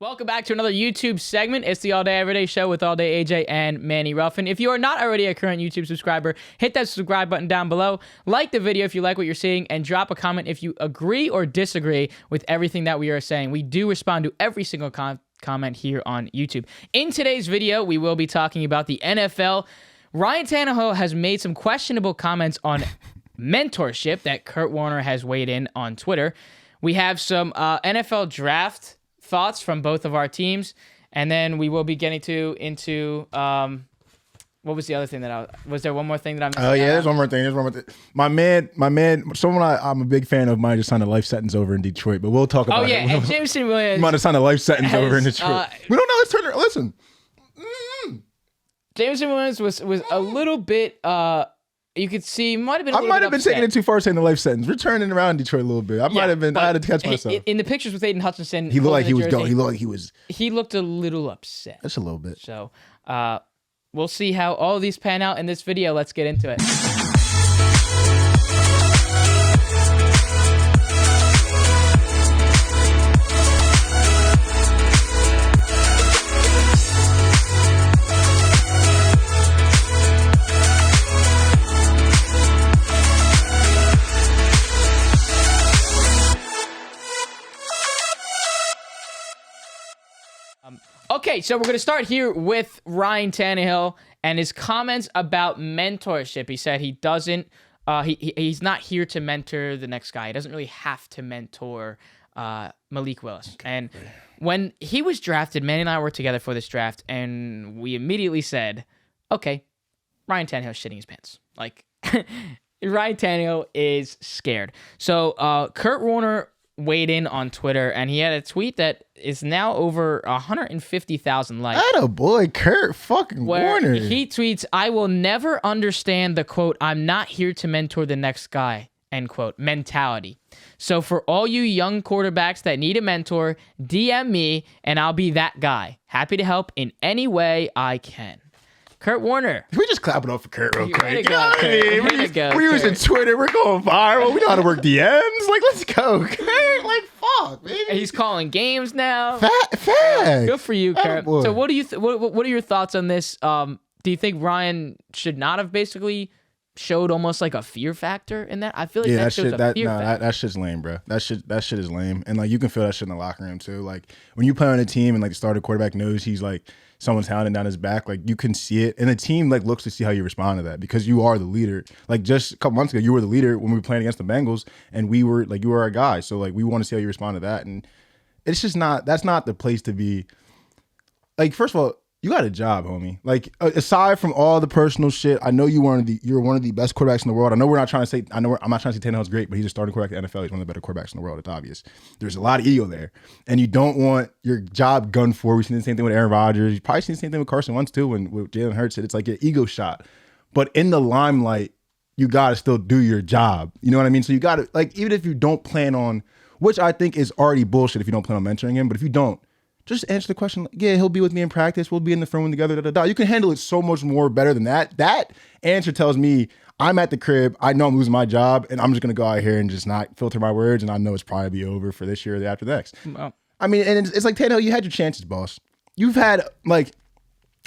Welcome back to another YouTube segment. It's the All Day Everyday Show with All Day AJ and Manny Ruffin. If you are not already a current YouTube subscriber, hit that subscribe button down below. Like the video if you like what you're seeing, and drop a comment if you agree or disagree with everything that we are saying. We do respond to every single comment here on YouTube. In today's video, we will be talking about the NFL. Ryan Tannehill has made some questionable comments on mentorship that Kurt Warner has weighed in on Twitter. We have some NFL draft thoughts from both of our teams, and then we will be getting into what was the other thing that was there one more thing that I'm oh yeah, there's one more thing. My man, someone I'm a big fan of might have signed a life sentence over in Detroit, but we'll talk about it. And Jameson Williams might have signed a life sentence over in Detroit. We don't know. Let's turn it. Listen. Jameson Williams was a little bit you could see I might have been taking it too far saying the life sentence. We're turning around Detroit a little bit. I might have been. I had to catch myself. In the pictures with Aiden Hutchinson, he looked like he was going. He looked like he was. He looked a little upset. Just a little bit. So we'll see how all of these pan out in this video. Let's get into it. Okay, so we're going to start here with Ryan Tannehill and his comments about mentorship. He said he doesn't, he's not here to mentor the next guy. He doesn't really have to mentor Malik Willis. And when he was drafted, Manny and I were together for this draft, and we immediately said, okay, Ryan Tannehill's shitting his pants. Like, Ryan Tannehill is scared. So Kurt Warner weighed in on Twitter, and he had a tweet that is now over 150,000 likes. Attaboy, Kurt fucking Warner. He tweets, "I will never understand the quote, 'I'm not here to mentor the next guy,' end quote, mentality. So for all you young quarterbacks that need a mentor, DM me and I'll be that guy. Happy to help in any way I can." Kurt Warner. Can we just clap it up for Kurt real quick? You know what I mean? We're using Twitter. We're going viral. We know how to work DMs. Like, let's go, Kurt. Like, fuck, baby. And he's calling games now. Fact. Good for you, Kurt. So what do you what are your thoughts on this? Do you think Ryan should not have basically showed almost like a fear factor in that? I feel like that shows a fear factor. That shit's lame, bro. That shit is lame. And like, you can feel that shit in the locker room too. Like, when you play on a team and like the starter quarterback knows he's like someone's hounding down his back, like, you can see it, and the team like looks to see how you respond to that, because you are the leader. Like, just a couple months ago, you were the leader when we were playing against the Bengals, and we were like, you were our guy. So like, we want to see how you respond to that, and it's just not. That's not the place to be. Like, first of all, you got a job, homie. Like, aside from all the personal shit, I know you're one of the best quarterbacks in the world. I'm not trying to say Tannehill's great, but he's a starting quarterback in the NFL. He's one of the better quarterbacks in the world. It's obvious. There's a lot of ego there, and you don't want your job gunned for. We've seen the same thing with Aaron Rodgers. You've probably seen the same thing with Carson Wentz too, when with Jalen Hurts. It's like an ego shot. But in the limelight, you got to still do your job. You know what I mean? So you got to, like, even if you don't plan on, which I think is already bullshit if you don't plan on mentoring him, but if you don't, just answer the question. Like, yeah, he'll be with me in practice. We'll be in the film together. You can handle it so much more better than that. That answer tells me I'm at the crib. I know I'm losing my job, and I'm just going to go out here and just not filter my words, and I know it's probably be over for this year or the after next. Wow. I mean, and it's like, Tannehill, you had your chances, boss. You've had, like,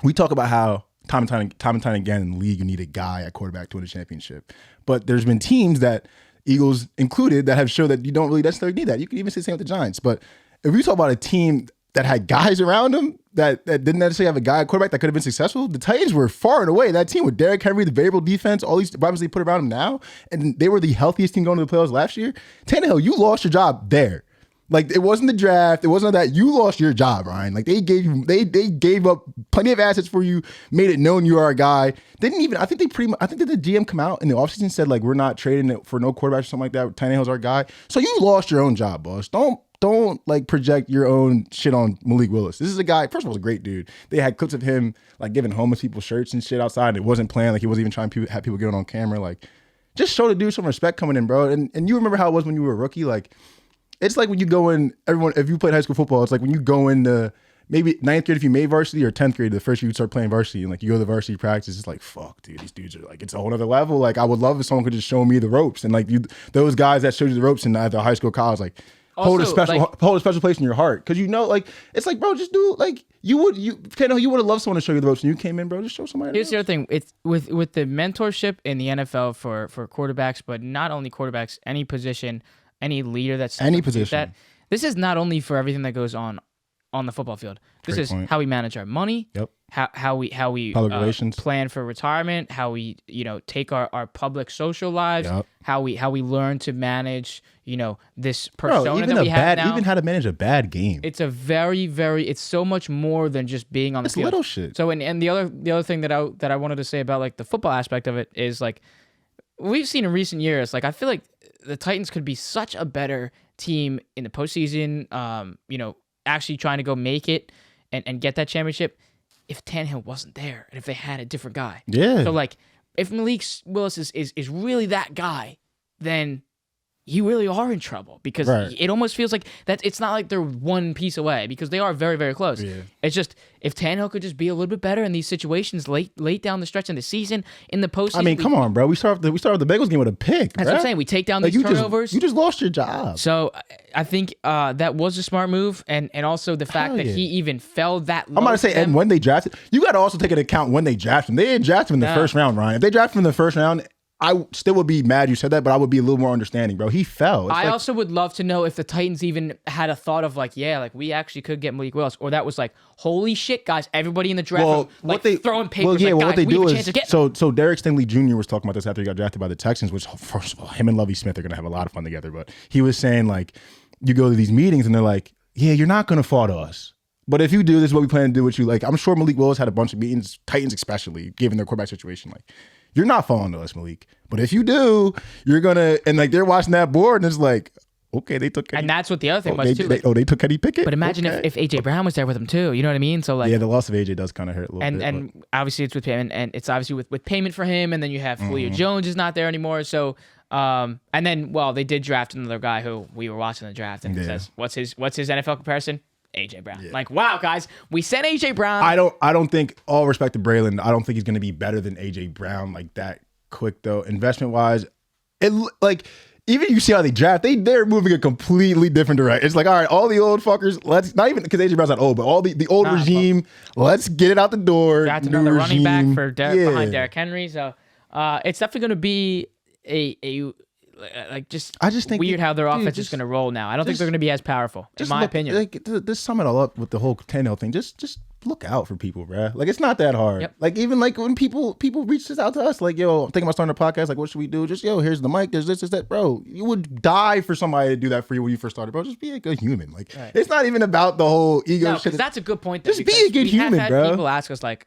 we talk about how time and time again in the league, you need a guy at quarterback to win a championship. But there's been teams that, Eagles included, that have shown that you don't really necessarily need that. You can even say the same with the Giants. But if we talk about a team that had guys around him that didn't necessarily have a guy at quarterback that could have been successful, the Titans were far and away that team with Derrick Henry, the variable defense, all these weapons they put around him now, and they were the healthiest team going to the playoffs last year. Tannehill, you lost your job there. Like, it wasn't the draft, it wasn't that. You lost your job, Ryan. Like, they gave up plenty of assets for you, made it known you are a guy. I think that the GM come out in the offseason and said, like, we're not trading it for no quarterback or something like that. Tannehill's our guy. So you lost your own job, boss. Don't like project your own shit on Malik Willis. This is a guy, first of all, he's a great dude. They had clips of him like giving homeless people shirts and shit outside. It wasn't planned. Like, he wasn't even trying to have people get on camera. Like, just show the dude some respect coming in, bro. And you remember how it was when you were a rookie? Like, it's like when you go in, if you played high school football, it's like when you go in maybe 9th grade if you made varsity, or 10th grade, the first year you start playing varsity, and like you go to the varsity practice, it's like, fuck, dude, these dudes are like, it's a whole other level. Like, I would love if someone could just show me the ropes. And like, those guys that showed you the ropes in either high school or college, like, hold a Also, special like- hold a special place in your heart, because like it's like, bro, just do like you would have loved someone to show you the ropes, and you came in, bro. Just show somebody. Here's the other thing: it's with the mentorship in the NFL for quarterbacks, but not only quarterbacks, any position, any leader that's Any position. This is not only for everything that goes on the football field. This Great is point. how we manage our money. Yep. How we Public relations. plan for retirement. How we take our public social lives. Yep. How we learn to manage this persona Bro, even that we have now. even how to manage a bad game. It's a very, very. It's so much more than just being on the It's field. little shit. So and the other thing that I wanted to say about like the football aspect of it is like we've seen in recent years. Like I feel like the Titans could be such a better team in the postseason. Actually trying to go make it and get that championship if Tannehill wasn't there and if they had a different guy. Yeah. So like if Malik Willis is really that guy, then you really are in trouble because Right. it almost feels like that it's not like they're one piece away because they are very, very close. Yeah. It's just if Tannehill could just be a little bit better in these situations late down the stretch in the season, in the postseason. I mean, come on, bro. We start with the Bengals game with a pick. That's bruh. what I'm saying. We take down Like, these turnovers. you just lost your job. So I think that was a smart move, and also the fact Hell that yeah. he even fell that low. I'm about to say, them. and when they drafted, you got to also take into account when they drafted him. They didn't draft him in the first round, Ryan. If they drafted him in the first round, I still would be mad you said that, but I would be a little more understanding, bro. He fell. It's I like, also would love to know if the Titans even had a thought of like, we actually could get Malik Willis, or that was like, holy shit, guys, everybody in the draft, room, like throwing papers. what they we do have a is chance of getting so Derek Stingley Jr. was talking about this after he got drafted by the Texans, which first of all, him and Lovie Smith are gonna have a lot of fun together. But he was saying like, you go to these meetings and they're like, yeah, you're not gonna fall to us. But if you do, this is what we plan to do with you. Like, I'm sure Malik Willis had a bunch of meetings, Titans especially, given their quarterback situation. Like, you're not falling to us, Malik. But if you do, you're gonna, and like they're watching that board and it's like, okay, they took Kenny. And that's what the other thing was too. They took Kenny Pickett. But imagine if AJ Brown was there with him too. You know what I mean? So like, yeah, the loss of AJ does kind of hurt a little bit. and obviously it's with payment, and it's obviously with payment for him, and then you have Julio Jones is not there anymore. So and then they did draft another guy who we were watching the draft, and it says what's his NFL comparison? AJ Brown. Yeah. Like, wow, guys, we sent AJ Brown. I don't think, all respect to Braylon, I don't think he's gonna be better than AJ Brown like that quick though. Investment wise, it like even you see how they draft, they're moving a completely different direction. It's like, all right, all the old fuckers, let's not even because AJ Brown's not old, but all the old regime, let's get it out the door. Draft another running back for behind Yeah. Derrick Henry. So it's definitely going to be a like I just think weird how their offense is just- going to roll now. I don't think they're going to be as powerful, in my opinion. Like, to sum it all up with the whole Tannehill thing, just look out for people, bruh. Like, it's not that hard. Yep. Like, even like when people reach this out to us, like, yo, I'm thinking about starting a podcast. Like, what should we do? Just, yo, here's the mic. There's this, that, bro. You would die for somebody to do that for you when you first started, bro. Just be a good human. Like, it's not even about the whole ego No, shit. because that's a good point. Though, Just be because a good we have human, had bro. People ask us like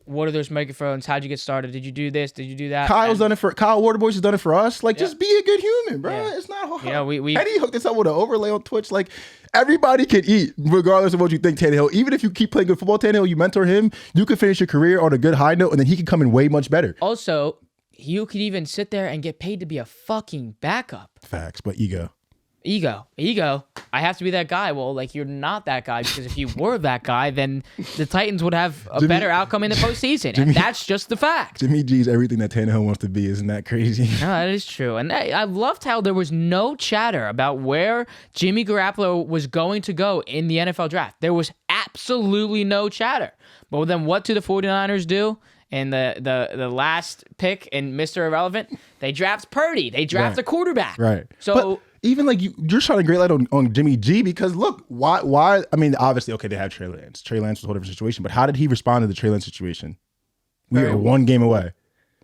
what are those microphones? How'd you get started? Did you do this? Did you do that? Kyle And- Waterboys has done it for us. Like, just be a good human, bro. Yeah. It's not hard. You know, we Eddie hooked us up with an overlay on Twitch. Like, everybody can eat, regardless of what you think, Tannehill. Even if you keep playing good football, Tannehill, you mentor him, you can finish your career on a good high note, and then he can come in way much better. also, you could even sit there and get paid to be a fucking backup. Facts, but ego. Ego. I have to be that guy. Well, like, you're not that guy, because if you were that guy, then the Titans would have a better outcome in the postseason. And that's just the fact. Jimmy G's everything that Tannehill wants to be. Isn't that crazy? No, that is true. And I loved how there was no chatter about where Jimmy Garoppolo was going to go in the NFL draft. There was absolutely no chatter. But then what do the 49ers do? And the last pick in Mr. Irrelevant, they draft Purdy. They draft a quarterback. Right. So but even like you're shining a great light on Jimmy G, because look, why? I mean, obviously, okay, they have Trey Lance. Trey Lance was a whole different situation, but how did he respond to the Trey Lance situation? We are one game away.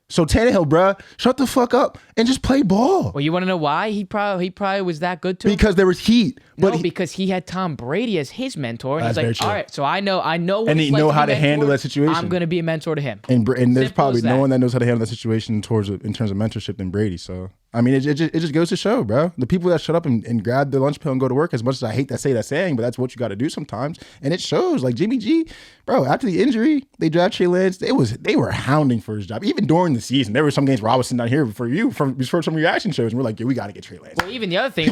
So Tannehill, bruh, shut the fuck up and just play ball. well, you want to know why he probably was that good to him? Because there was heat. No, But because he had Tom Brady as his mentor. And he's That's very like, true. all right, so I know what And it's he like know to how be to handle mentored. that situation. I'm going to be a mentor to him. and there's Simple probably as that. no one that knows how to handle that situation in terms of mentorship than Brady. So I mean, it just goes to show, bro. The people that shut up and grab their lunch pail and go to work, as much as I hate to say that saying, but that's what you got to do sometimes. And it shows. Like Jimmy G, bro, after the injury, they drafted Trey Lance. They were hounding for his job. Even during the season, there were some games where I was sitting down here for some reaction shows, and we're like, yeah, we got to get Trey Lance. Well, even the other thing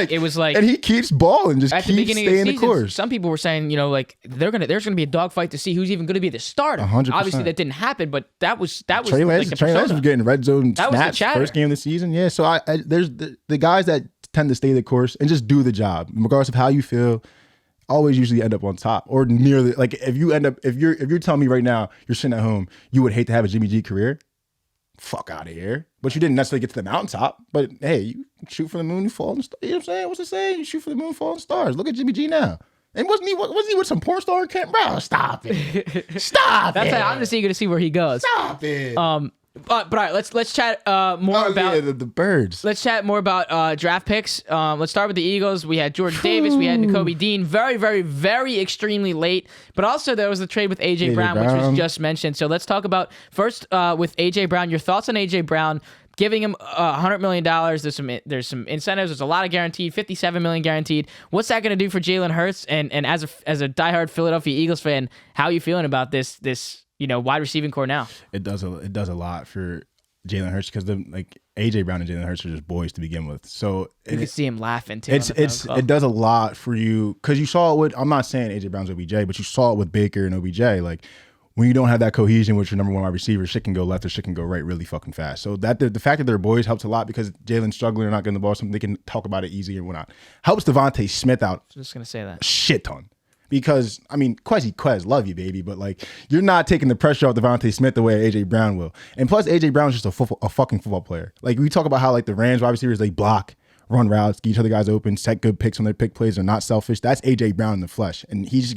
it was like and he keeps balling, just at the keeps beginning staying of the the season, course. some people were saying, like there's gonna be a dogfight to see who's even gonna be the starter. 100%. Obviously, that didn't happen, but that was Trey Lance, like the Trey Lance was persona. getting red zone That was the snaps chatter. first game of the season. Yeah, so there's the guys that tend to stay the course and just do the job, regardless of how you feel. Always usually end up on top or nearly. Like if you're telling me right now you're sitting at home, you would hate to have a Jimmy G career. Fuck out of here. But you didn't necessarily get to the mountaintop. But hey, you shoot for the moon, you fall in the stars. You know what I'm saying? What's it saying? You shoot for the moon, fall in the stars. Look at Jimmy G now. And wasn't he with some porn star in camp? Bro, stop it. Stop it. I'm just eager to see where he goes. Stop it. But all right, let's chat more about the birds. Let's chat more about draft picks. Let's start with the Eagles. We had Jordan Davis. We had Nakobe Dean. Very, very, very extremely late. But also there was the trade with AJ Brown, which was just mentioned. So let's talk about first with AJ Brown. Your thoughts on AJ Brown? Giving him $100 million. There's some incentives. There's a lot of guaranteed. $57 million guaranteed. What's that going to do for Jalen Hurts? And as a diehard Philadelphia Eagles fan, how are you feeling about this wide receiving core now? It does a lot for Jalen Hurts because AJ Brown and Jalen Hurts are just boys to begin with. So you can see him laughing too. It does a lot for you because you saw it with. I'm not saying AJ Brown's OBJ, but you saw it with Baker and OBJ. Like when you don't have that cohesion with your number one wide receiver, shit can go left or shit can go right really fucking fast. So that the fact that they're boys helps a lot because Jalen's struggling or not getting the ball, something they can talk about it easy and whatnot. Helps Devontae Smith out. I was just gonna say that a shit ton. Because, I mean, Quez, love you, baby, but like you're not taking the pressure off Devontae Smith the way AJ Brown will. And plus, AJ Brown's just a fucking football player. Like we talk about how like the Rams wide receivers, they block, run routes, get each other guys open, set good picks on their pick plays, they're not selfish. That's AJ Brown in the flesh. And he's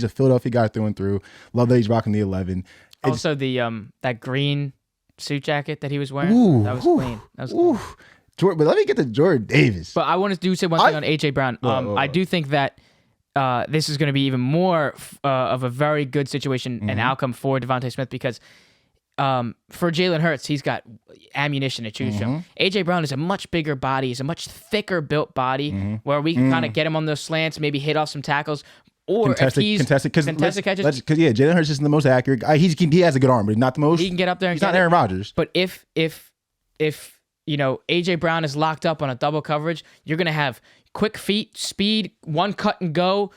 a Philadelphia guy through and through. Love that he's rocking the 11. Also, that green suit jacket that he was wearing, that was clean. That was clean. But let me get to Jordan Davis. But I want to say one thing on AJ Brown. I do think that this is going to be even more of a very good situation and outcome for Devontae Smith because for Jalen Hurts, he's got ammunition to choose from. AJ Brown is a much bigger body. He's a much thicker built body where we can kind of get him on those slants, maybe hit off some tackles. Or contested catches. Because Jalen Hurts isn't the most accurate guy. He has a good arm, but not the most. He can get up there. He's not Aaron Rodgers. But if AJ Brown is locked up on a double coverage, you're gonna have quick feet, speed, one cut and go,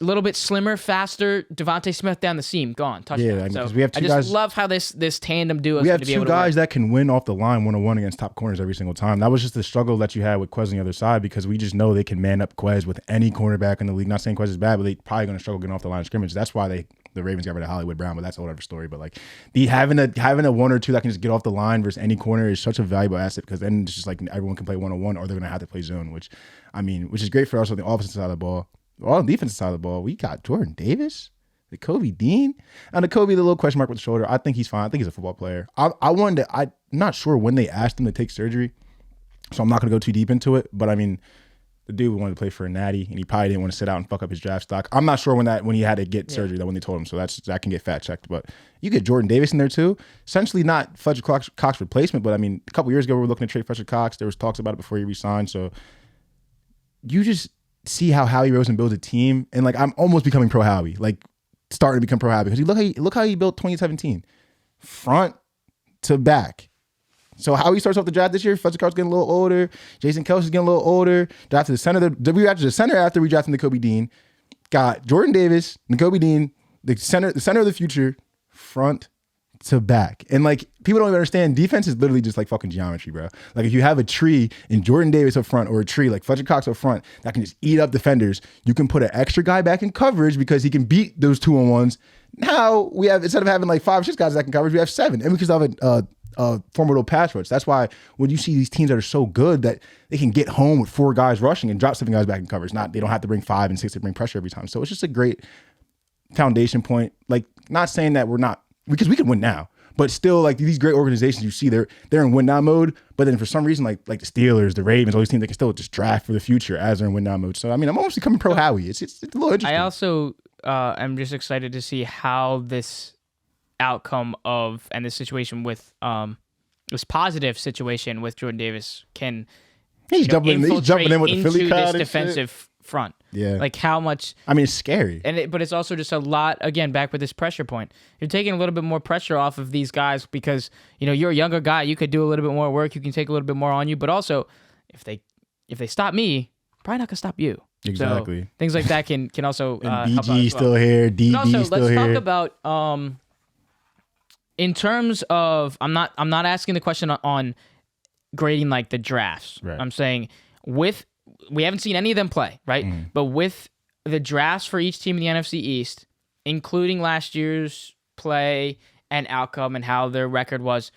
a little bit slimmer, faster. Devontae Smith down the seam, gone, touchdown. Yeah, because we have two guys. I just love how this tandem duo. We have two guys that can win off the line 1-on-1 against top corners every single time. That was just the struggle that you had with Quez on the other side because we just know they can man up Quez with any cornerback in the league. Not saying Quez is bad, but they probably going to struggle getting off the line of scrimmage. That's why the Ravens got rid of Hollywood Brown, but that's a whole other story. But like having a one or two that can just get off the line versus any corner is such a valuable asset because then it's just like everyone can play 1-on-1 or they're going to have to play zone, which is great for us on the offensive side of the ball. On the defensive side of the ball, we got Jordan Davis, Nakobe Dean. And Nakobe, the little question mark with the shoulder, I think he's fine. I think he's a football player. I'm not sure when they asked him to take surgery, so I'm not going to go too deep into it. But I mean, the dude wanted to play for a natty, and he probably didn't want to sit out and fuck up his draft stock. I'm not sure when he had to get surgery, that when they told him. So that can get fact checked. But you get Jordan Davis in there too. Essentially not Fletcher Cox replacement, but I mean, a couple years ago we were looking to trade Fletcher Cox. There was talks about it before he resigned. So you just see how Howie Roseman builds a team, and like I'm almost becoming pro Howie, like starting to become pro Howie because look how he built 2017, front to back. So Howie starts off the draft this year. Fletcher Cox's getting a little older. Jason Kelsey's getting a little older. Drafted the center. We drafted the center after we drafted Nakobe Dean. Got Jordan Davis, Nakobe Dean, the center of the future, front to back. And like people don't even understand, defense is literally just like fucking geometry, bro. Like if you have a tree and Jordan Davis up front or a tree like Fletcher Cox up front that can just eat up defenders, you can put an extra guy back in coverage because he can beat those 2-on-1s. Now we have, instead of having like 5 or 6 guys that can coverage, we have 7. And we can still have a formidable pass rush. That's why when you see these teams that are so good that they can get home with 4 guys rushing and drop 7 guys back in coverage. They don't have to bring 5 and 6 to bring pressure every time. So it's just a great foundation point. Like not saying that we're not, because we can win now. But still, like these great organizations, you see they're in win now mode. But then for some reason, like the Steelers, the Ravens, all these teams, they can still just draft for the future as they're in win now mode. So I mean, I'm almost becoming pro Howie. It's a little interesting. I also am just excited to see how this outcome of and this situation with this positive situation with Jordan Davis can he's jumping in with the Philly crowd this defensive front. Yeah. Like how much. I mean, it's scary. But it's also just a lot, again, back with this pressure point. You're taking a little bit more pressure off of these guys because, you're a younger guy. You could do a little bit more work. You can take a little bit more on you. But also, if they stop me, probably not going to stop you. Exactly. So things like that can also and BG still here. DB also, still here. Let's talk about, in terms of, I'm not asking the question on grading like the drafts. Right. I'm saying we haven't seen any of them play, right? But with the drafts for each team in the NFC East, including last year's play and outcome and how their record was,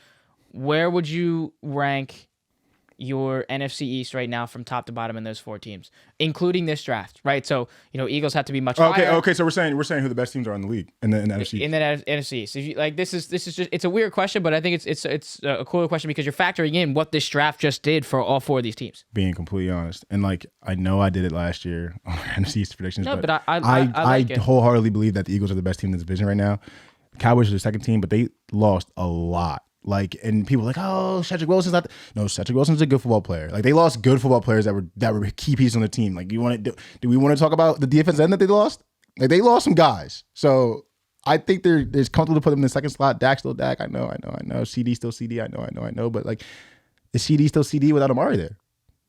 where would you rank your NFC East right now from top to bottom in those 4 teams, including this draft, right? So, Eagles have to be much higher. Okay, so we're saying who the best teams are in the league in the NFC. In the NFC East. If you, this is just, it's a weird question, but I think it's a cooler question because you're factoring in what this draft just did for all 4 of these teams. Being completely honest, and I know I did it last year on our NFC East predictions. No, but I wholeheartedly believe that the Eagles are the best team in this division right now. The Cowboys are the second team, but they lost a lot. And people are like, oh, Cedric Wilson's not. No, Cedric Wilson's a good football player. They lost good football players that were key pieces on the team. Do we want to talk about the defense end that they lost? They lost some guys. So I think it's comfortable to put them in the second slot. Dak's still Dak. I know. CD still CD. I know. But is CD still CD without Amari there?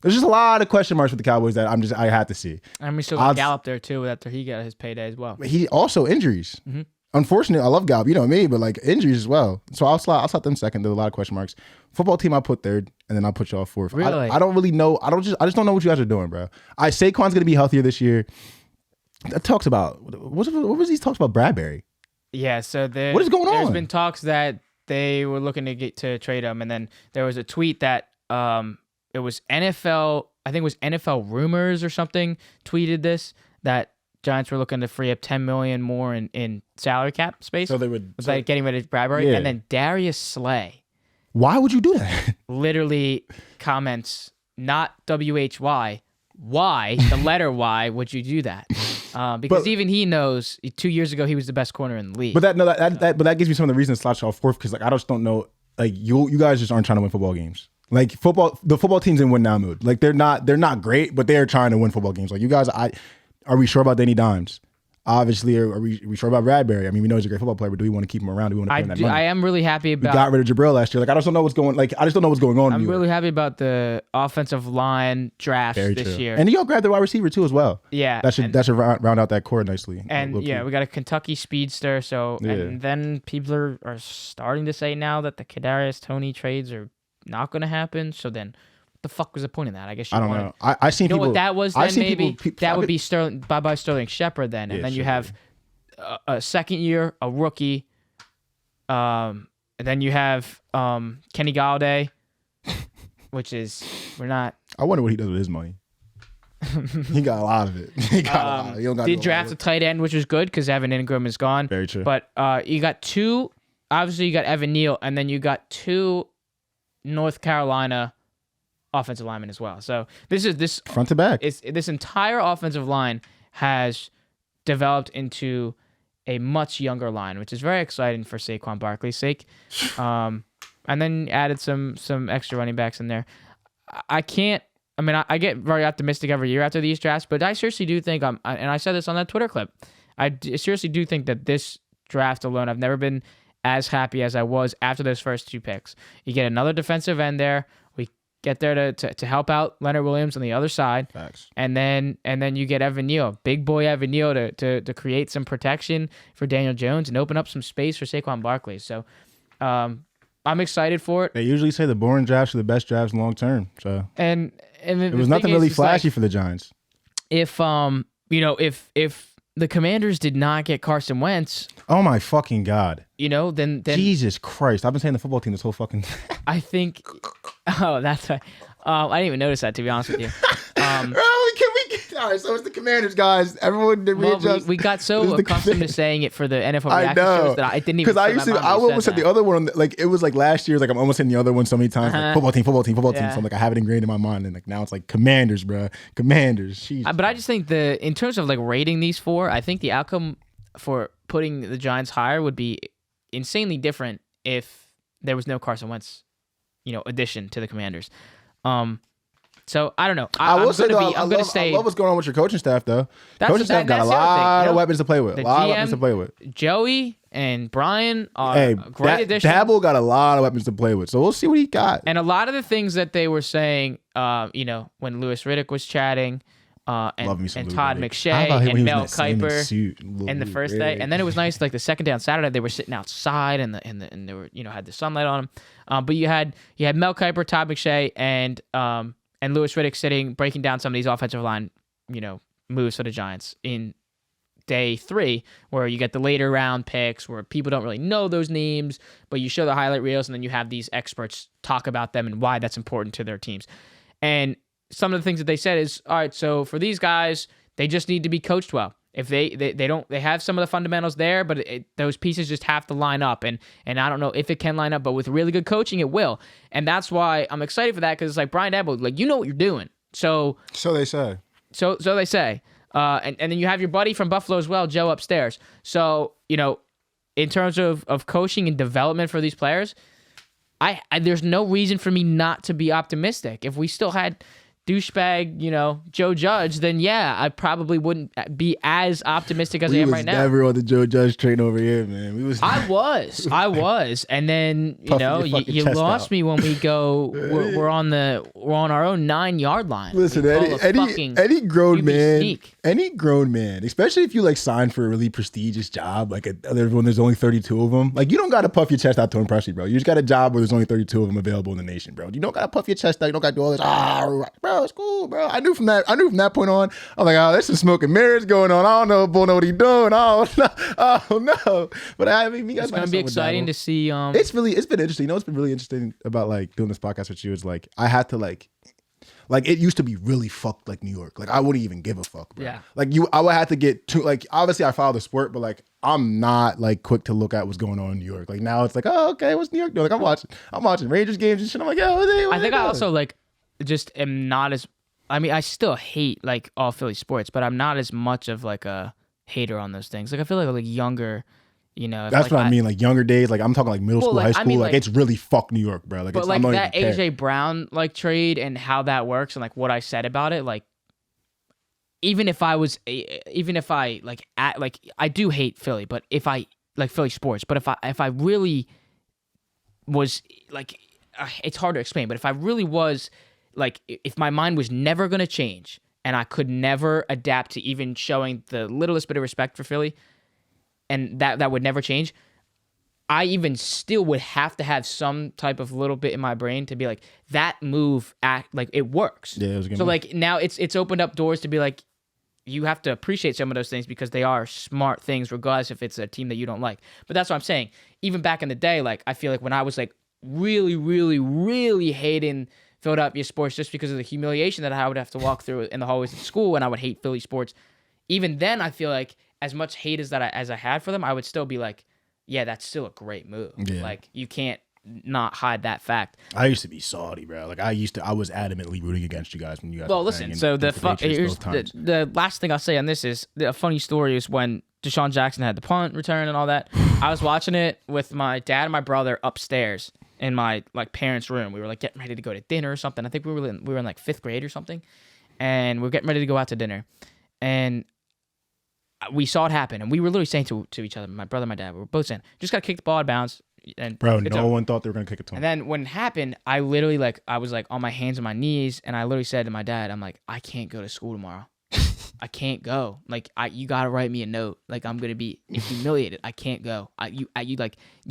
There's just a lot of question marks with the Cowboys that I had to see. And we still got Gallup there too after he got his payday as well. He also injuries. Mm-hmm. Unfortunately, I love Gallup, you know me, but injuries as well. So I'll slot them second. There's a lot of question marks. Football team, I'll put third, and then I'll put y'all fourth. Really? I don't really know. I just don't know what you guys are doing, bro. Saquon's gonna be healthier this year. That talks about what was these talks about Bradbury? Yeah. So what is going on? There's been talks that they were looking to trade him, and then there was a tweet that it was NFL. I think it was NFL Rumors or something tweeted this that Giants were looking to free up $10 million more in salary cap space. So they would getting rid of Bradbury, and then Darius Slay. Why would you do that? Literally comments, not WHY. Why, the letter Y, would you do that? Because even he knows 2 years ago he was the best corner in the league. But that gives me some of the reasons to slot y'all fourth because I just don't know. You guys just aren't trying to win football games. The football team's in win now mood. They're not great, but they are trying to win football games. You guys, are we sure about Danny Dimes? Obviously, are we sure about Bradbury? I mean, we know he's a great football player, but do we want to keep him around? Do we want to pay him that money? I am really happy about. We got rid of Jabril last year. I just don't know what's going. I just don't know what's going on. I'm really happy about the offensive line draft this year. And y'all grabbed the wide receiver too as well. Yeah, that should round out that core nicely. And we got a Kentucky speedster. So and then people are starting to say now that the Kadarius Toney trades are not going to happen. So then. The fuck was the point of that? I guess I don't know. I seen people. What that was then maybe that would be Sterling. Bye Sterling Shepard then, and then you have a second year, a rookie, and then you have Kenny Galladay, which is we're not. I wonder what he does with his money. He got a lot of it. He got a lot. He don't got did draft a tight end, which was good because Evan Ingram is gone. Very true. But you got 2. Obviously, you got Evan Neal, and then you got 2 North Carolina offensive lineman as well. So this front to back. This entire offensive line has developed into a much younger line, which is very exciting for Saquon Barkley's sake. And then added some extra running backs in there. I get very optimistic every year after these drafts, but I seriously do think and I said this on that Twitter clip. I seriously do think that this draft alone, I've never been as happy as I was after those first 2 picks. You get another defensive end there. Get there to help out Leonard Williams on the other side. Facts. And then you get Evan Neal, big boy Evan Neal to create some protection for Daniel Jones and open up some space for Saquon Barkley. So I'm excited for it. They usually say the boring drafts are the best drafts long term. So and it was nothing really flashy for the Giants. If if the Commanders did not get Carson Wentz, oh my fucking God. Then Jesus Christ. I've been saying the football team this whole fucking I think that's right. I didn't even notice that, to be honest with you. All right, so it's the Commanders, guys. Everyone did readjust. We got so accustomed to saying it for the NFL reaction shows that I didn't even. Because I almost said the other one. It was last year. I'm almost saying the other one so many times. Football team. Yeah. So I have it ingrained in my mind, and now it's Commanders, bro. Commanders. Jeez. But I just think in terms of rating these 4, I think the outcome for putting the Giants higher would be insanely different if there was no Carson Wentz, addition to the Commanders. So I don't know. I love what's going on with your coaching staff, though. Coaching staff got a lot of weapons to play with. Joey and Brian are great additions. Dabble got a lot of weapons to play with, so we'll see what he got. And a lot of the things that they were saying, when Louis Riddick was chatting, and Todd McShay and Mel Kiper in the first day, and then it was nice. The second day on Saturday, they were sitting outside and they were had the sunlight on them. But you had Mel Kiper, Todd McShay, and and Louis Riddick sitting, breaking down some of these offensive line, moves for the Giants in day 3, where you get the later round picks where people don't really know those names, but you show the highlight reels and then you have these experts talk about them and why that's important to their teams. And some of the things that they said is, all right, so for these guys, they just need to be coached well. If they have some of the fundamentals there, but those pieces just have to line up. And I don't know if it can line up, but with really good coaching, it will. And that's why I'm excited for that, because it's like Brian Daboll, like, you know what you're doing. So they say. So they say. And then you have your buddy from Buffalo as well, Joe, upstairs. So, in terms of coaching and development for these players, I there's no reason for me not to be optimistic. If we still had douchebag, Joe Judge, then yeah, I probably wouldn't be as optimistic as I am right now. Never on the Joe Judge train over here, man. I was, and then you lost me when we go. We're on our own 9-yard line. Listen, any grown man, especially if you like sign for a really prestigious job, like when there's only 32 of them, like you don't got to puff your chest out to impress you, bro. You just got a job where there's only 32 of them available in the nation, bro. You don't got to puff your chest out. You don't got to do all this. Bro, it's cool, bro. I knew from that point on, I'm like, oh, there's some smoke and mirrors going on. I don't know if Bull know what he's doing. Oh no. But it's gonna be exciting to see. It's been interesting. What's been really interesting about like doing this podcast with you is like I had to like it used to be really fucked like New York. Like I wouldn't even give a fuck, bro. Yeah. Like I would have to get to like obviously I follow the sport, but like I'm not like quick to look at what's going on in New York. Like now it's like, oh okay, what's New York doing? Like I'm watching Rangers games and shit. I'm like, yeah, I think I also like just am not as. I mean, I still hate like all Philly sports, but I'm not as much of like a hater on those things. Like I feel like younger, That's what I mean. Like younger days, like I'm talking like middle school, high school. Like it's really fuck New York, bro. Like, but like that AJ Brown like trade and how that works and like what I said about it, like even if I I do hate Philly, but if I like Philly sports, but if I really was like, it's hard to explain, but if I really was. Like, if my mind was never going to change and I could never adapt to even showing the littlest bit of respect for Philly, and that would never change, I even still would have to have some type of little bit in my brain to be like, that move, it works. Yeah, it was good. So, like, now it's opened up doors to be like, you have to appreciate some of those things because they are smart things, regardless if it's a team that you don't like. But that's what I'm saying. Even back in the day, like, I feel like when I was, like, really, really, really hating Philadelphia sports just because of the humiliation that I would have to walk through in the hallways of school, and I would hate Philly sports. Even then, I feel like as much hate as I had for them, I would still be like, yeah, that's still a great move. Yeah. Like you can't not hide that fact. I used to be salty, bro. Like I was adamantly rooting against you guys when you guys. Well, listen. So here's the last thing I'll say on this is a funny story is when Deshaun Jackson had the punt return and all that. I was watching it with my dad and my brother upstairs in my like parents' room. We were like getting ready to go to dinner or something. I think we were in like 5th grade or something, and we were getting ready to go out to dinner, and we saw it happen, and we were literally saying to each other, my brother and my dad, we were both saying, just gotta kick the ball out of bounds. And bro, no one thought they were gonna kick it to him. And then when it happened, I literally I was like on my hands and my knees, and I literally said to my dad, I'm like, I can't go to school tomorrow. I can't go. Like you gotta write me a note. Like I'm gonna be humiliated. I can't go. You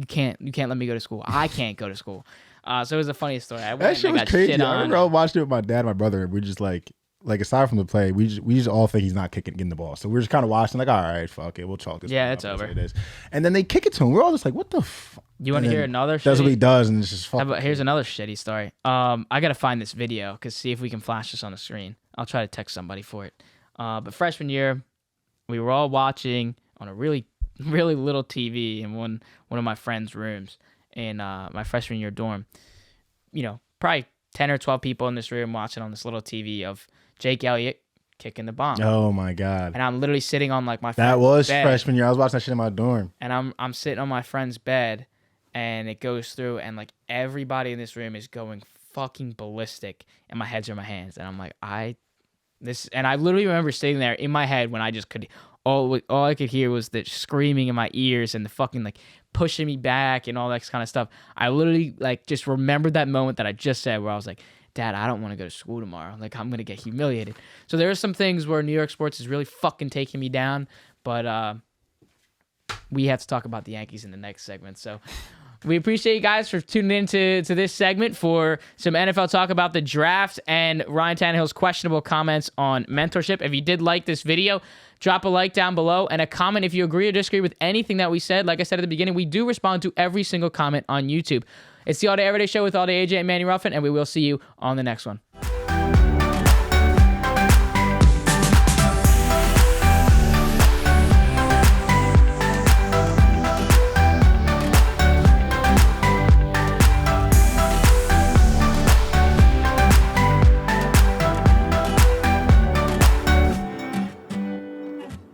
can't let me go to school. I can't go to school. So it was the funniest story. That shit was crazy. I remember I watched it with my dad and my brother. We just like aside from the play, we just all think he's not getting the ball. So we're just kind of watching like, all right, fuck it, we'll chalk this. Yeah, it's over. It is. And then they kick it to him. We're all just like, what the fuck? You want to hear another? That's what he does, and it's just fucking. Here's another shitty story. I gotta find this video because see if we can flash this on the screen. I'll try to text somebody for it. But freshman year, we were all watching on a really, really little TV in one of my friends' rooms in my freshman year dorm. Probably 10 or 12 people in this room watching on this little TV of Jake Elliott kicking the bomb. Oh my god! And I'm literally sitting on like my friend's that was bed, freshman year. I was watching that shit in my dorm. And I'm sitting on my friend's bed, and it goes through, and like everybody in this room is going fucking ballistic, and my head's in my hands, and I'm like, and I literally remember sitting there in my head when I just could, all I could hear was the screaming in my ears and the fucking like pushing me back and all that kind of stuff. I literally like just remembered that moment that I just said where I was like, Dad, I don't want to go to school tomorrow. Like I'm gonna get humiliated. So there are some things where New York sports is really fucking taking me down, but we have to talk about the Yankees in the next segment. So We appreciate you guys for tuning in to this segment for some NFL talk about the draft and Ryan Tannehill's questionable comments on mentorship. If you did like this video, drop a like down below and a comment if you agree or disagree with anything that we said. Like I said at the beginning, we do respond to every single comment on YouTube. It's the All Day Everyday Show with All Day AJ and Manny Ruffin, and we will see you on the next one.